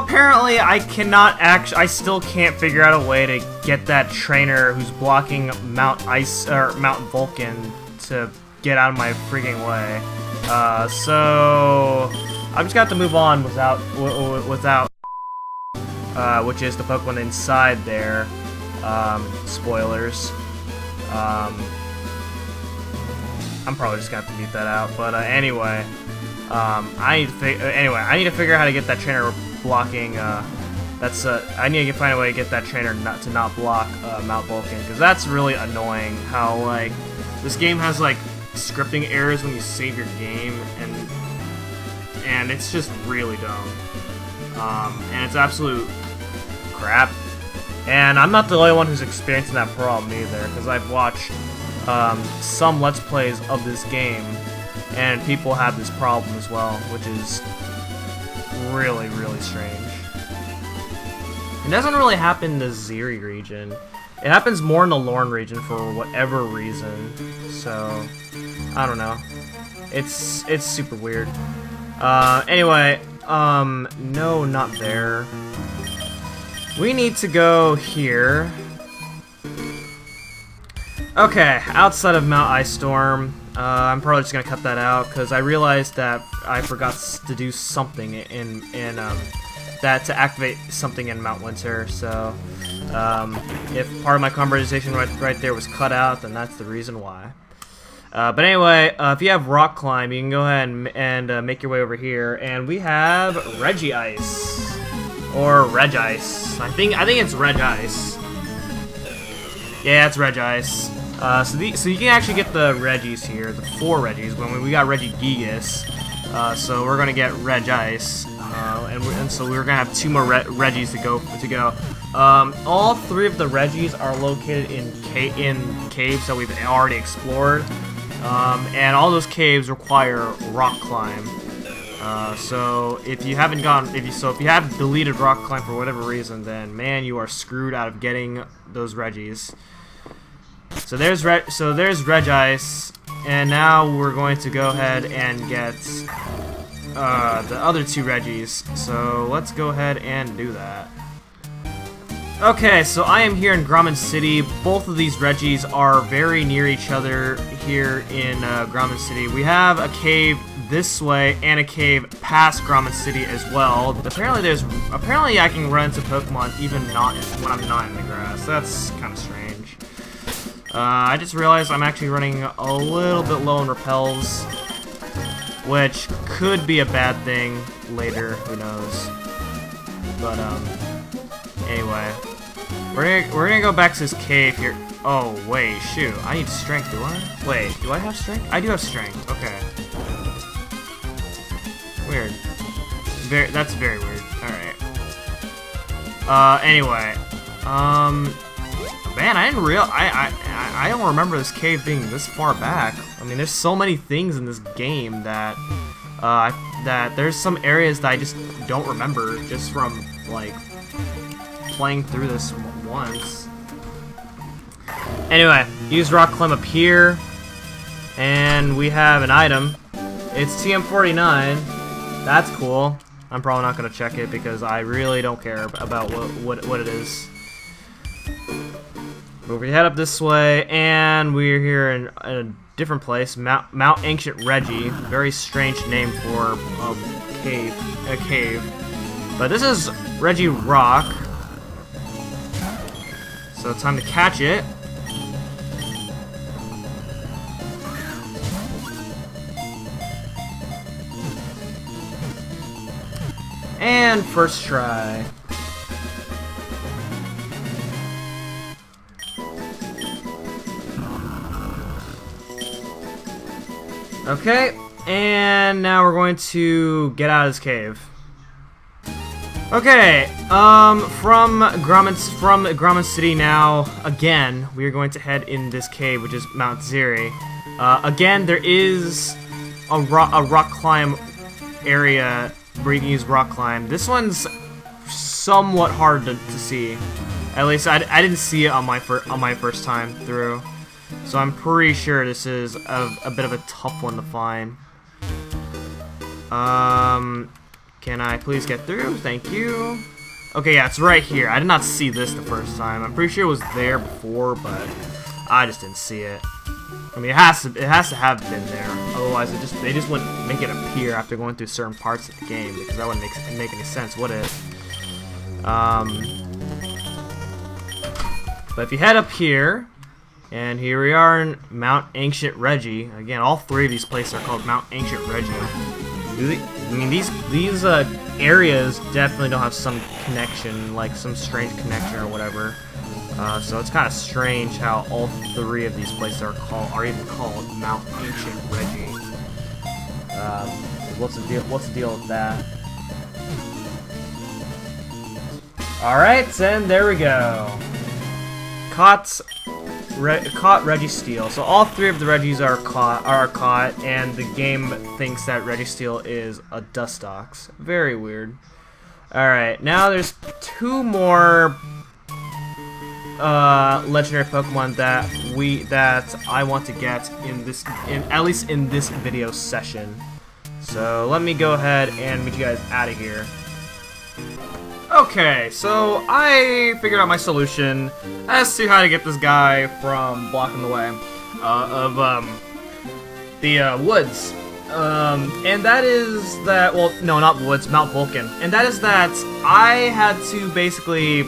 apparently I still can't figure out a way to get that trainer who's blocking Mount Vulcan to get out of my freaking way. So I'm just got to move on without which is the Pokemon inside there. Spoilers. I'm probably just gonna have to mute that out. But anyway, I need to figure out how to get that trainer blocking. I need to find a way to get that trainer not block Mount Vulcan, because that's really annoying. How like this game has like scripting errors when you save your game, and it's just really dumb. And it's absolute crap. And I'm not the only one who's experiencing that problem either, because I've watched some Let's Plays of this game, and people have this problem as well, which is really, really strange. It doesn't really happen in the Zhery region. It happens more in the Lauren region for whatever reason. So, I don't know. It's super weird. Anyway, no, not there. We need to go here. Okay, outside of Mount Ice Storm. I'm probably just gonna cut that out because I realized that I forgot to do something in that to activate something in Mount Winter. So if part of my conversation right there was cut out, then that's the reason why. But anyway, if you have Rock Climb, you can go ahead and make your way over here, and we have Regi Ice or Reg Ice. I think it's Reg Ice. Yeah, it's Reg Ice. So you can actually get the Regis here, the 4 Regis. When we got Regigigas, so we're gonna get Reg Ice, and so we're gonna have 2 more Regis to go. All 3 of the Regis are located in caves that we've already explored, and all those caves require Rock Climb. So if you have deleted Rock Climb for whatever reason, then man, you are screwed out of getting those Regis. So there's Reg Ice, and now we're going to go ahead and get the other 2 Regis. So let's go ahead and do that. Okay, so I am here in Grommet City. Both of these Regis are very near each other here in Grommet City. We have a cave this way and a cave past Grommet City as well. Apparently I can run into Pokemon even when I'm not in the grass. That's kind of strange. I just realized I'm actually running a little bit low on repels, which could be a bad thing later, who knows. But anyway, we're gonna go back to this cave here. Oh wait, shoot, I need strength, do I? Wait, do I have strength? I do have strength, okay. Weird. That's very weird. Alright. Anyway. Man, I don't remember this cave being this far back. I mean, there's so many things in this game that there's some areas that I just don't remember just from like playing through this once. Anyway, use Rock Climb up here, and we have an item. It's TM49. That's cool. I'm probably not gonna check it because I really don't care about what it is. But we head up this way, and we're here in a different place, Mount Ancient Regi. Very strange name for a cave. But this is Regirock. So it's time to catch it. And first try. Okay, and now we're going to get out of this cave. Okay, from Grommet City now, again, we are going to head in this cave, which is Mount Zhery. Again, there is a rock climb area where you can use Rock Climb. This one's somewhat hard to see. At least I didn't see it on my first time through. So I'm pretty sure this is a bit of a tough one to find. Can I please get through? Thank you. Okay, yeah, it's right here. I did not see this the first time. I'm pretty sure it was there before, but I just didn't see it. I mean, it has to have been there. Otherwise, they just wouldn't make it appear after going through certain parts of the game, because that wouldn't make any sense, would it? But if you head up here, and here we are in Mount Ancient Regi. Again, all three of these places are called Mount Ancient Regi. I mean, these areas definitely don't have some connection, like some strange connection or whatever. So it's kind of strange how all three of these places are even called Mount Ancient Regi. What's the deal with that? All right, and there we go. Caught Registeel. So all three of the Regis are caught, and the game thinks that Registeel is a Dustox. Very weird. Alright, now there's two more legendary Pokemon that I want to get at least in this video session. So let me go ahead and meet you guys out of here. Okay, so I figured out my solution as to how to get this guy from blocking the way of the woods. And that is that, well, no, not woods, Mount Vulcan. And that is that I had to basically,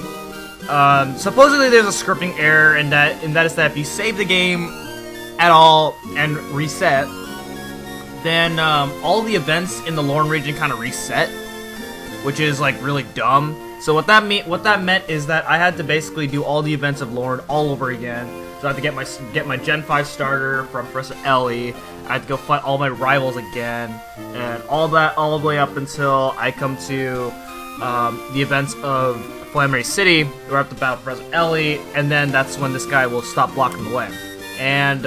supposedly there's a scripting error, and that is that if you save the game at all and reset, then all the events in the Lauren region kind of reset, which is like really dumb. So what that meant is that I had to basically do all the events of Lauren all over again. So I had to get my Gen 5 starter from Professor Ellie. I had to go fight all my rivals again, and all that all the way up until I come to the events of Flamery City, where I have to battle Professor Ellie, and then that's when this guy will stop blocking the way. And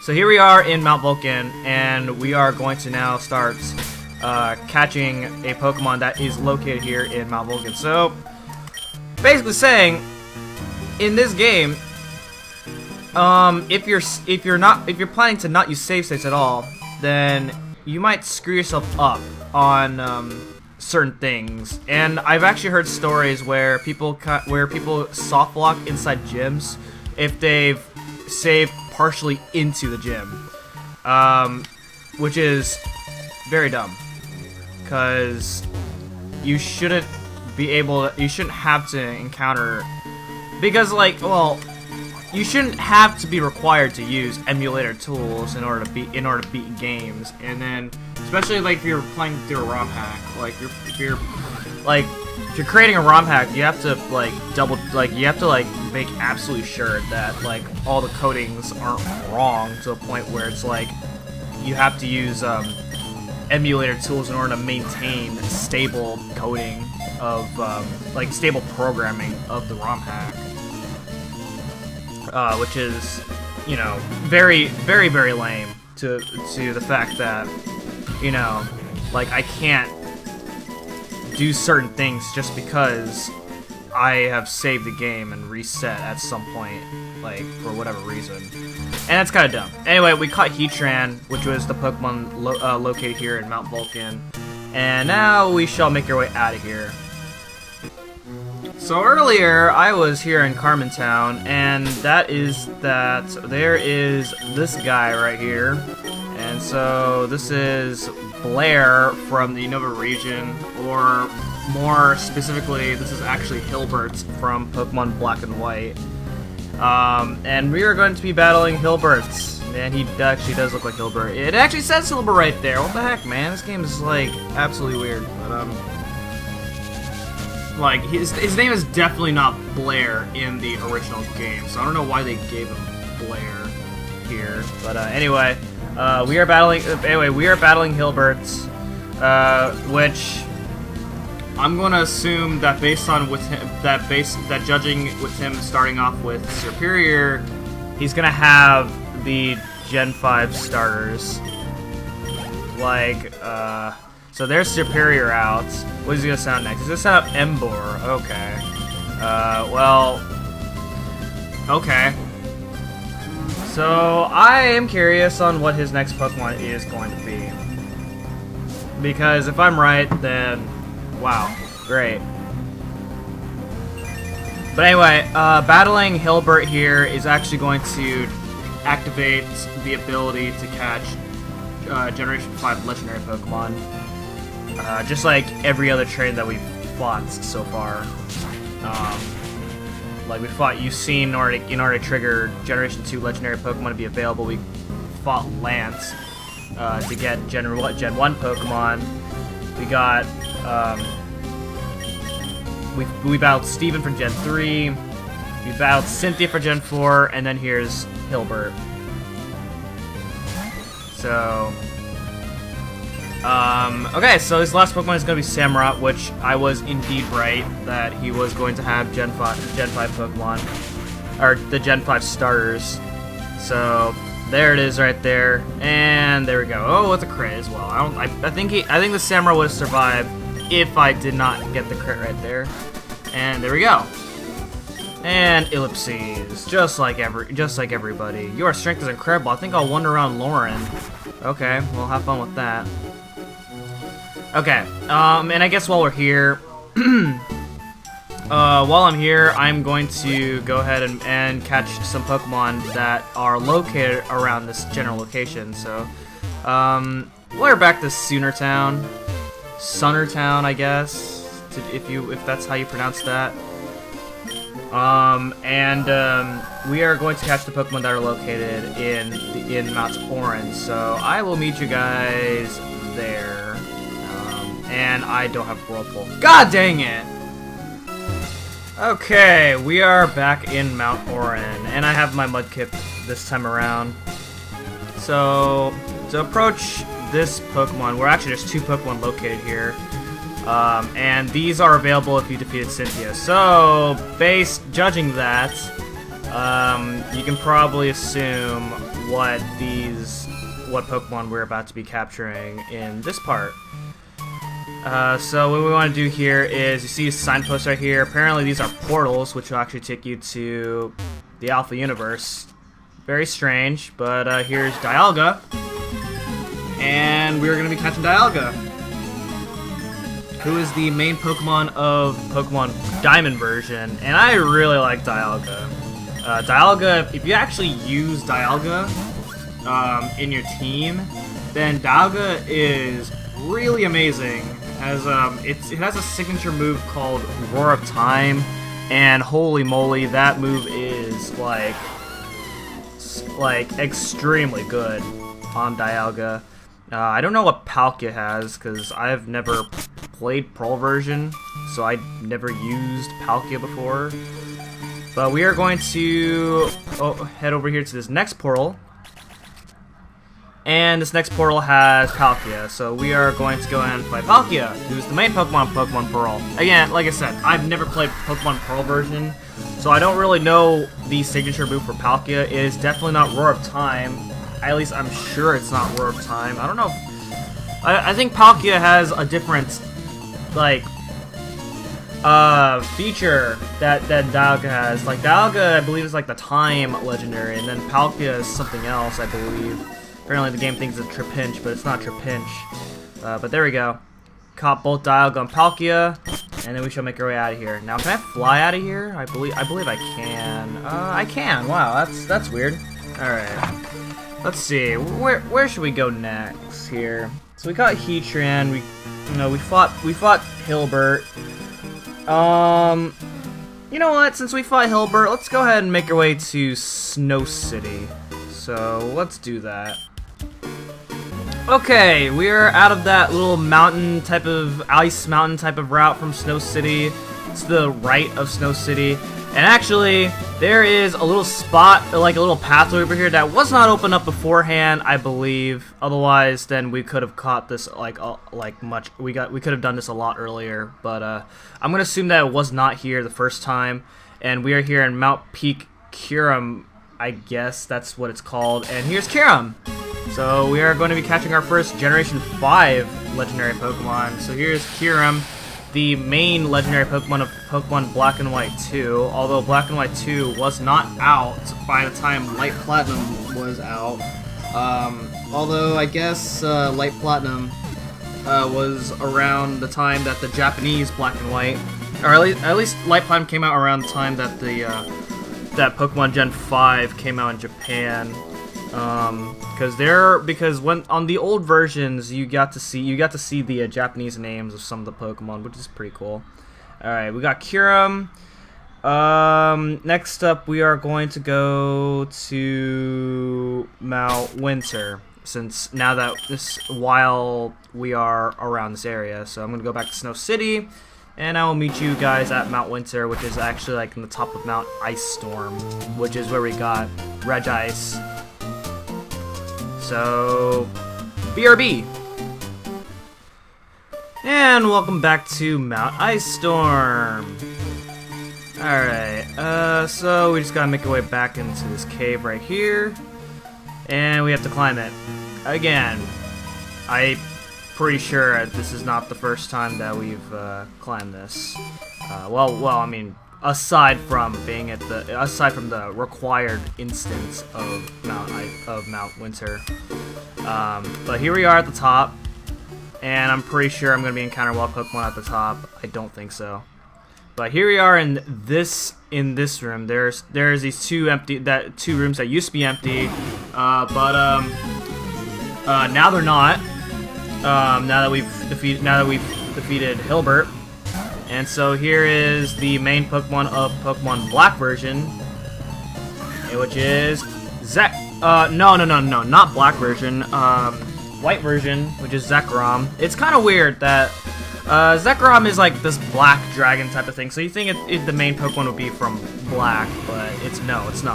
so here we are in Mount Vulcan, and we are going to now start catching a Pokemon that is located here in Mount Vulcan. So, basically saying, in this game, if you're planning to not use save states at all, then you might screw yourself up on certain things. And I've actually heard stories where people soft block inside gyms if they've saved partially into the gym, which is very dumb. Because you shouldn't have to encounter, because like, well, you shouldn't have to be required to use emulator tools in order to beat games. And then especially like if you're playing through a ROM hack, like if you're creating a ROM hack, you have to make absolutely sure that like all the codings aren't wrong to a point where it's like you have to use emulator tools in order to maintain stable coding of like stable programming of the ROM hack, which is, you know, very, very, very lame to the fact that, you know, like I can't do certain things just because I have saved the game and reset at some point, like for whatever reason. And that's kind of dumb. Anyway, we caught Heatran, which was the Pokemon located here in Mount Vulcan. And now we shall make our way out of here. So earlier, I was here in Carmen Town, and there is this guy right here. And so this is Blair from the Unova region, or more specifically, this is actually Hilbert from Pokemon Black and White. And we are going to be battling Hilbert. Man, he actually does look like Hilbert. It actually says Hilbert right there. What the heck, man? This game is, like, absolutely weird. But, like, his name is definitely not Blair in the original game, so I don't know why they gave him Blair here. But, anyway, we are battling Hilbert, which I'm going to assume that that judging with him starting off with Superior, he's going to have the Gen 5 starters. Like, so there's Superior out. What is he going to sound next? He's going to sound up Emboar. Okay. Well, okay. So I am curious on what his next Pokemon is going to be. Because if I'm right, then wow, great. But anyway, battling Hilbert here is actually going to activate the ability to catch Generation 5 Legendary Pokemon. Just like every other trainer that we've fought so far. Like we fought Ucine in order to trigger Generation 2 Legendary Pokemon to be available. We fought Lance to get Gen 1 Pokemon. We got we battled Steven for Gen 3. We battled Cynthia for Gen 4, and then here's Hilbert. So, okay, so this last Pokemon is going to be Samurott, which I was indeed right that he was going to have Gen 5 Pokemon, or the Gen 5 starters. So there it is right there, and there we go. Oh, it's a crit as well. I think the Samurott would have survived if I did not get the crit right there. And there we go. And Ellipses, just like everybody. Your strength is incredible. I think I'll wander around Lauren. Okay, well, have fun with that. Okay, and I guess while we're here, while I'm here, I'm going to go ahead and catch some Pokemon that are located around this general location. So, we're back to Sunnertown, I guess, if that's how you pronounce that. We are going to catch the Pokemon that are located in Mount Orange. So I will meet you guys there. And I don't have Whirlpool. God dang it! Okay, we are back in Mount Orin, and I have my Mudkip this time around. So, to approach this Pokemon, actually there's 2 Pokemon located here. And these are available if you defeated Cynthia. So, judging that, you can probably assume what Pokemon we're about to be capturing in this part. So what we want to do here is, you see a signpost right here. Apparently these are portals, which will actually take you to the Alpha Universe. Very strange, but here's Dialga. And we're going to be catching Dialga, who is the main Pokemon of Pokemon Diamond version, and I really like Dialga. Dialga, if you actually use Dialga in your team, then Dialga is really amazing. It has a signature move called Roar of Time, and holy moly, that move is like extremely good on Dialga. I don't know what Palkia has, because I've never played Pearl version, so I never used Palkia before. But we are going to head over here to this next portal. And this next portal has Palkia, so we are going to go ahead and fight Palkia, who's the main Pokemon of Pokemon Pearl. Again, like I said, I've never played Pokemon Pearl version, so I don't really know the signature move for Palkia. It is definitely not Roar of Time. At least I'm sure it's not Roar of Time. I don't know. I think Palkia has a different, feature that Dialga has. Like, Dialga, I believe, is like the Time legendary, and then Palkia is something else, I believe. Apparently the game thinks it's Trapinch, but it's not Trapinch. But there we go. Caught both Dialga and Palkia, and then we shall make our way out of here. Now, can I fly out of here? I believe I can. I can. Wow, that's weird. All right. Let's see. Where should we go next here? So we got Heatran. We fought Hilbert. You know what? Since we fought Hilbert, let's go ahead and make our way to Snow City. So let's do that. Okay, we're out of that little ice mountain type of route from Snow City. It's the right of Snow City. And actually, there is a little spot, like a little pathway over here that was not opened up beforehand, I believe. Otherwise, then we could have caught this we could have done this a lot earlier. But I'm gonna assume that it was not here the first time, and we are here in Mount Peak Hyrum, I guess that's what it's called. And here's Hyrum. So we are going to be catching our first Generation 5 legendary Pokemon. So here's Hyrum, the main legendary Pokemon of Pokemon Black and White 2, although Black and White 2 was not out by the time Light Platinum was out. Although I guess Light Platinum was around the time that the Japanese Black and White, or at least Light Prime came out around the time that the that Pokemon Gen 5 came out in Japan. Because when on the old versions you got to see the Japanese names of some of the Pokemon, which is pretty cool. All right, we got Hyrum. Next up, we are going to go to Mount Winter, since now that while we are around this area. So I'm gonna go back to Snow City, and I will meet you guys at Mount Winter, which is actually like in the top of Mount Ice Storm, which is where we got Regice. So, BRB. And welcome back to Mount Ice Storm. Alright, so we just gotta make our way back into this cave right here. And we have to climb it. Again, I'm pretty sure this is not the first time that we've climbed this. Well, I mean, aside from the required instance of Mount Winter. But here we are at the top, and I'm pretty sure I'm gonna be encountering wild Pokemon at the top. I don't think so. But here we are in this room. There's these two rooms that used to be empty, but now they're not. Now that we've defeated Hilbert, and so here is the main Pokemon of Pokemon Black version, which is no, not Black version. White version, which is Zekrom. It's kind of weird that. Zekrom is like this black dragon type of thing, so you think the main Pokemon would be from Black, but it's not. It's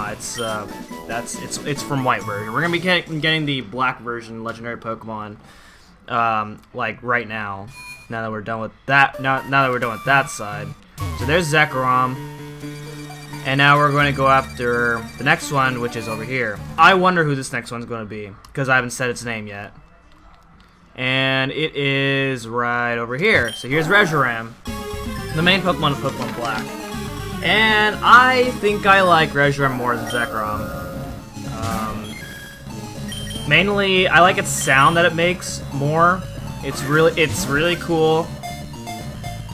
from White version. We're gonna be getting the Black version legendary Pokemon, like right now. Now that we're done with that, now that we're done with that side. So there's Zekrom, and now we're going to go after the next one, which is over here. I wonder who this next one's going to be, because I haven't said its name yet. And it is right over here. So here's Reshiram, the main Pokemon of Pokemon Black. And I think I like Reshiram more than Zekrom. Mainly, I like its sound that it makes more. It's really cool.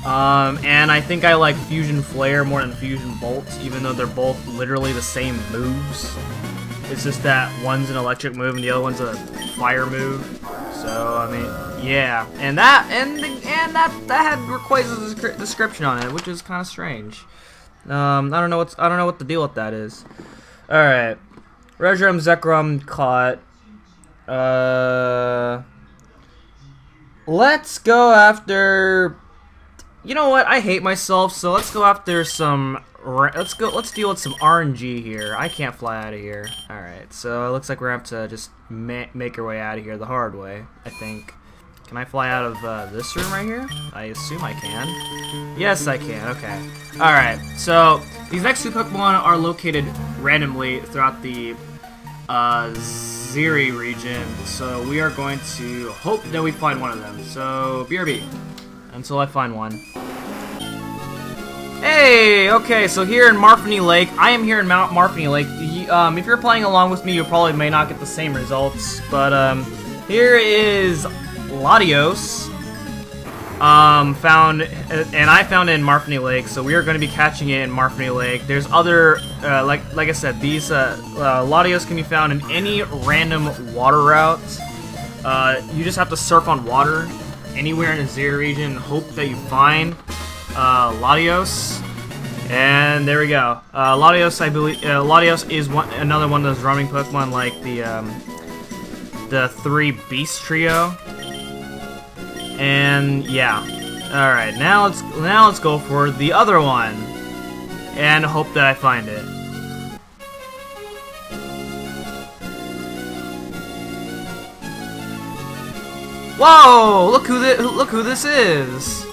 And I think I like Fusion Flare more than Fusion Bolt, even though they're both literally the same moves. It's just that one's an electric move and the other one's a fire move. So I mean, yeah, and that had quite a description on it, which is kind of strange. I don't know what the deal with that is. All right, Reshiram, Zekrom caught. Let's go after. You know what? I hate myself, so let's go after some. Let's deal with some RNG here. I can't fly out of here. All right, so it looks like we're gonna have to just make our way out of here the hard way, I think. Can I fly out of this room right here? I assume I can. Yes, I can. Okay. All right. So these next two Pokemon are located randomly throughout the Zhery region. So we are going to hope that we find one of them. So BRB until I find one. Hey, okay, so here in Marfany Lake, I am here in Mount Marfany Lake. If you're playing along with me, you probably may not get the same results, but here is Latios, found in Marfany Lake, so we are going to be catching it in Marfany Lake. There's other, like I said, these Latios can be found in any random water route. You just have to surf on water anywhere in the Zhery region and hope that you find Latios, and there we go. Latios, I believe, Latios is another one of those roaming Pokemon, like the 3 Beast Trio. And yeah, all right. Now let's go for the other one, and hope that I find it. Whoa! Look who this is.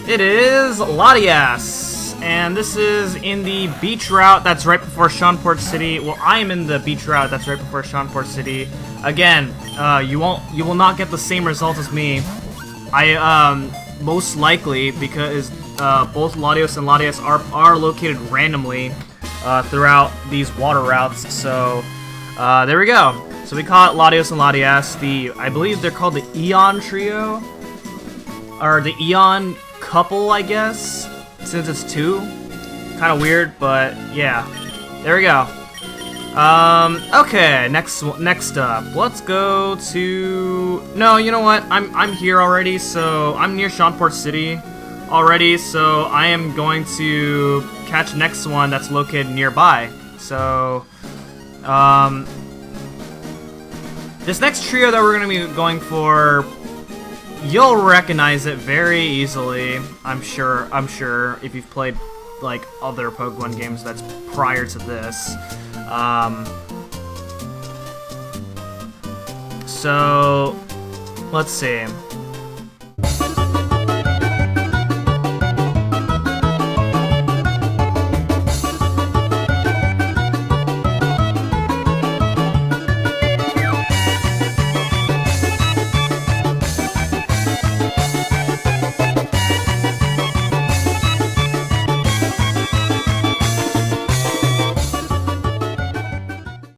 It is Latias, and this is in the beach route that's right before Shawnport City. Well, I am in the beach route that's right before Shawnport City. Again, you will not get the same results as me. Most likely because both Latios and Latias are located randomly throughout these water routes. So there we go. So we call it Latios and Latias. I believe they're called the Eon Trio. Or the Eon Couple, I guess. Since it's 2. Kind of weird, but yeah. There we go. Okay, next up. Let's go to... No, you know what? I'm here already, so I'm near Shawnport City already, so I am going to catch next one that's located nearby. So, this next trio that we're going to be going for, you'll recognize it very easily, I'm sure, if you've played, like, other Pokemon games that's prior to this. So, let's see.